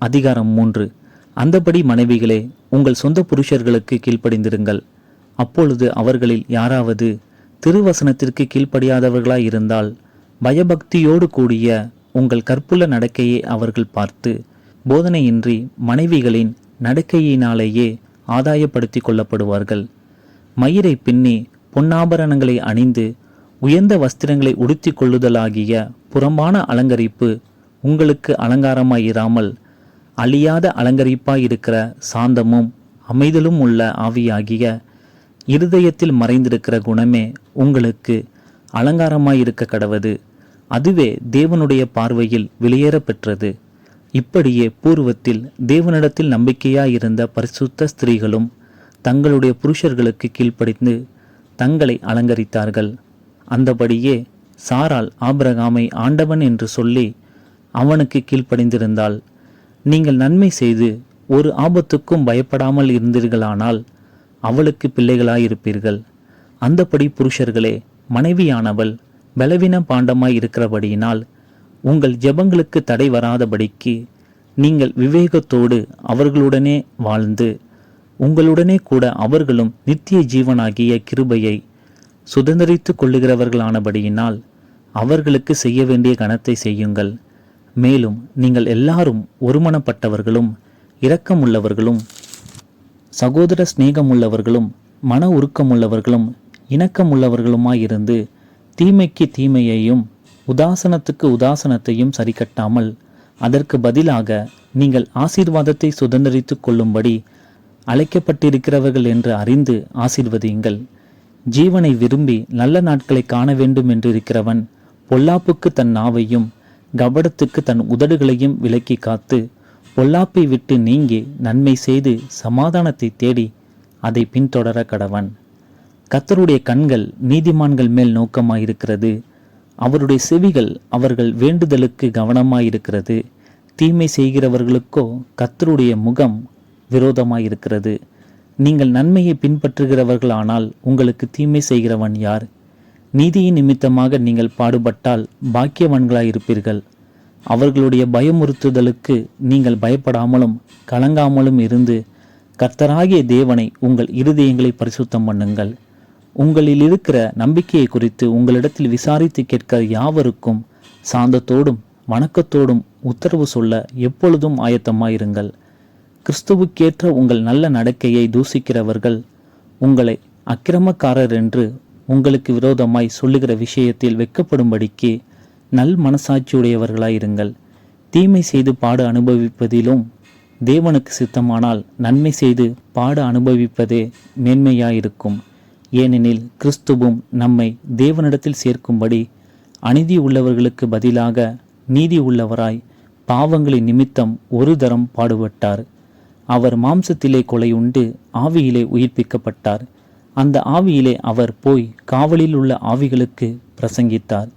அதிகாரம் 3. அந்தபடி மனைவிகளே, உங்கள் சொந்த புருஷர்களுக்கு கீழ்ப்படிந்திருங்கள். அப்பொழுது அவர்களில் யாராவது திருவசனத்திற்கு கீழ்ப்படியாதவர்களாயிருந்தால் பயபக்தியோடு கூடிய உங்கள் கற்புள்ள நடக்கையை அவர்கள் பார்த்து போதனையின்றி மனைவிகளின் நடக்கையினாலேயே ஆதாயப்படுத்தி கொள்ளப்படுவார்கள். மயிரை பின்னி பொன்னாபரணங்களை அணிந்து உயர்ந்த வஸ்திரங்களை உடுத்தி கொள்ளுதலாகிய புறம்பான அலங்கரிப்பு உங்களுக்கு அலங்காரமாயிராமல் அழியாத அலங்கரிப்பாயிருக்கிற சாந்தமும் அமைதலும் உள்ள ஆவியாகிய இருதயத்தில் மறைந்திருக்கிற குணமே உங்களுக்கு அலங்காரமாயிருக்க கடவது. அதுவே தேவனுடைய பார்வையில் வெளியேற பெற்றது. இப்படியே பூர்வத்தில் தேவனிடத்தில் நம்பிக்கையாயிருந்த பரிசுத்த ஸ்திரீகளும் தங்களுடைய புருஷர்களுக்கு கீழ்ப்படிந்து தங்களை அலங்கரித்தார்கள். அந்தபடியே சாராள் ஆபிரகாமை ஆண்டவன் என்று சொல்லி அவனுக்கு கீழ்ப்படிந்திருந்தாள். நீங்கள் நன்மை செய்து ஒரு ஆபத்துக்கும் பயப்படாமல் இருந்தீர்களானால் அவளுக்கு பிள்ளைகளாயிருப்பீர்கள். அந்தபடி புருஷர்களே, மனைவியானவள் பலவீன பாண்டமாய் இருக்கிறபடியினால் உங்கள் ஜெபங்களுக்கு தடை வராதபடிக்கு நீங்கள் விவேகத்தோடு அவர்களுடனே வாழ்ந்து உங்களுடனே கூட அவர்களும் நித்திய ஜீவனாகிய கிருபையை சுதந்திரித்து கொள்ளுகிறவர்களானபடியினால் அவர்களுக்கு செய்ய வேண்டிய கனத்தை செய்யுங்கள். மேலும் நீங்கள் எல்லாரும் ஒருமனப்பட்டவர்களும் இரக்கமுள்ளவர்களும் சகோதர சிநேகமுள்ளவர்களும் மன உருக்கமுள்ளவர்களும் இணக்கமுள்ளவர்களுமாயிருந்து தீமைக்கு தீமையையும் உதாசனத்துக்கு உதாசனத்தையும் சரிக்கட்டாமல் அதற்கு பதிலாக நீங்கள் ஆசீர்வாதத்தை சுதந்திரித்து கொள்ளும்படி அழைக்கப்பட்டிருக்கிறவர்கள் என்று அறிந்து ஆசீர்வதியுங்கள். ஜீவனை விரும்பி நல்ல நாட்களை காண வேண்டும் என்று இருக்கிறவன் பொல்லாப்புக்கு தன் நாவையும் கபடத்துக்கு தன் உதடுகளையும் விலக்கி காத்து பொல்லாப்பை விட்டு நீங்கி நன்மை செய்து சமாதானத்தை தேடி அதை பின்தொடர கடவன். கர்த்தருடைய கண்கள் நீதிமான்கள் மேல் நோக்கமாயிருக்கிறது, அவருடைய செவிகள் அவர்கள் வேண்டுதலுக்கு கவனமாயிருக்கிறது. தீமை செய்கிறவர்களுக்கோ கர்த்தருடைய முகம் விரோதமாயிருக்கிறது. நீங்கள் நன்மையை பின்பற்றுகிறவர்களானால் உங்களுக்கு தீமை செய்கிறவன் யார்? நீதியின் நிமித்தமாக நீங்கள் பாடுபட்டால் பாக்கியவான்களாயிருப்பீர்கள். அவர்களுடைய பயமுறுத்துதலுக்கு நீங்கள் பயப்படாமலும் கலங்காமலும் இருந்து கர்த்தராகிய தேவனை உங்கள் இருதயங்களை பரிசுத்தம் பண்ணுங்கள். உங்களில் இருக்கிற நம்பிக்கையை குறித்து உங்களிடத்தில் விசாரித்து கேட்கிற யாவருக்கும் சாந்தத்தோடும் வணக்கத்தோடும் உத்தரவு சொல்ல எப்பொழுதும் ஆயத்தமாயிருங்கள். கிறிஸ்துவுக்கேற்ற உங்கள் நல்ல நடக்கையை தூசிக்கிறவர்கள் உங்களை அக்கிரமக்காரர் என்று உங்களுக்கு விரோதமாய் சொல்லுகிற விஷயத்தில் வெட்கப்படும்படிக்கு நல் மனசாட்சியுடையவர்களாயிருங்கள். தீமை செய்து பாடு அனுபவிப்பதிலும் தேவனுக்கு சித்தமானால் நன்மை செய்து பாடு அனுபவிப்பதே மேன்மையாயிருக்கும். ஏனெனில் கிறிஸ்துவும் நம்மை தேவனிடத்தில் சேர்க்கும்படி அநீதி உள்ளவர்களுக்கு பதிலாக நீதி உள்ளவராய் பாவங்களின் நிமித்தம் ஒரு தரம் பாடுபட்டார். அவர் மாம்சத்திலே கொலை உண்டு ஆவியிலே உயிர்ப்பிக்கப்பட்டார். அந்த ஆவியிலே அவர் போய் காவலில் உள்ள ஆவிகளுக்கு பிரசங்கித்தார்.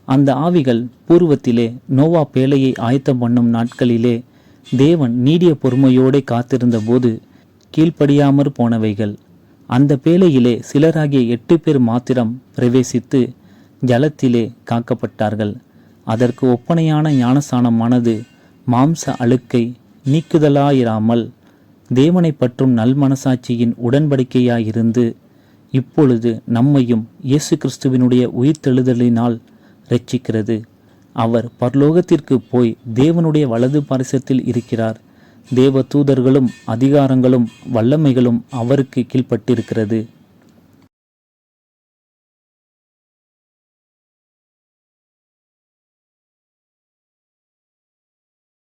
அந்த ஆவிகள் பூர்வத்திலே நோவா பேழையை ஆயத்தம் பண்ணும் நாட்களிலே தேவன் நீடிய பொறுமையோடு காத்திருந்த போது கீழ்ப்படியாமற் போனவைகள். அந்த பேழையிலே சிலராகிய 8 பேர் மாத்திரம் பிரவேசித்து ஜலத்திலே காக்கப்பட்டார்கள். அதற்கு ஒப்பனையான ஞானஸ்நானமானது மாம்ச அழுக்கை நீக்குதலாயிராமல் தேவனை பற்றும் நல்மனசாட்சியின் உடன்படிக்கையாயிருந்து இப்பொழுது நம்மையும் இயேசு கிறிஸ்துவினுடைய உயிர்த்தெழுதலினால் இரட்சிக்கிறது. அவர் பரலோகத்திற்கு போய் தேவனுடைய வலது பாரிசத்தில் இருக்கிறார். தேவ தூதர்களும் அதிகாரங்களும் வல்லமைகளும் அவருக்கு கீழ்ப்பட்டிருக்கிறது.